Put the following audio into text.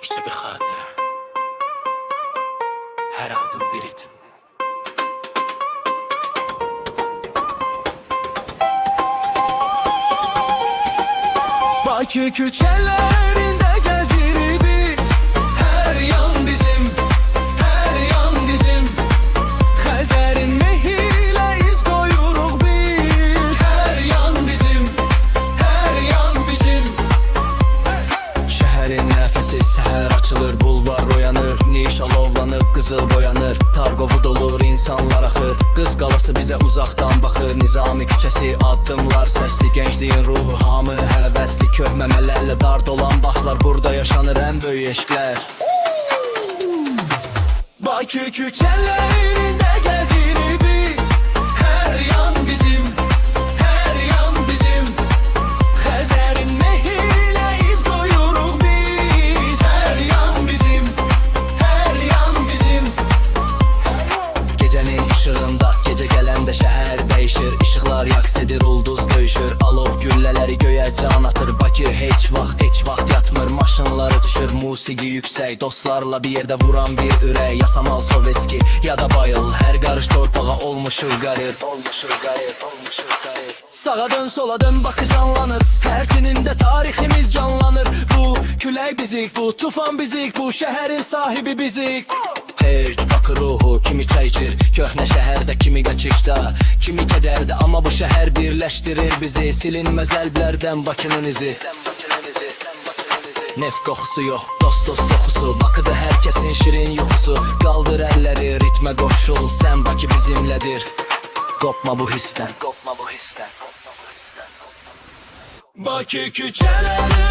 Təkcə bir xatirə, hər adım bir ritim. Bakı küçələrində gəzirik biz. Hər yan bizim, hər yan bizim. Xəzərin mehi ilə iz qoyuruq biz. Hər yan bizim, hər yan bizim. Şəhərin nəfəsi səhər açılır, bulvar oyanır, niş alovlanıb qızıl boyanır. Targovu dolur, insanlar axır, qız qalası bizə uzaqdan baxır. Nizami küçəsi, addımlar səsli, gəncliyin ruhu hamı həvəsli. Köhməmələrlə dar dolan baxlar, burada yaşanır ən böyük eşqlər. Bakı küçələrində gəzirik biz. Hər yan bizim, hər yan bizim. Xəzərin mehi ilə iz qoyuruq biz. Hər yan bizim, hər yan bizim. Gecənin işığında, gecə gələndə şəhər dəyişir. İşıqlar yaks edir, ulduz döyüşür. Alov güllələri göyə can atır. Bakı heç vaxt yatmır. Maşınları düşür, musiqi yüksək. Dostlarla bir yerdə vuran bir ürək. Yasamal Sovetski ya da bayıl. Hər qarış torpağa olmuşur qarır. Sağa dön, sola dön, Bakı canlanır. Hər tinində tariximiz canlanır. Bu külək bizik, bu tufan bizik. Bu şəhərin sahibi bizik. Heç Bakı ruhu kimi çay içir. Köhnə şəhərdə, kimi qaçışda, kimi kədərdə. Amma bu şəhər birləşdirir bizi. Silinməz əlblərdən Bakının izi. Neft qoxusu yox, dost toxusu. Bakıda hər kəsin şirin yuxusu. Qaldır əlləri, ritmə qoşul. Sən Bakı bizimlədir. Qopma bu hissdən. Bakı küçələri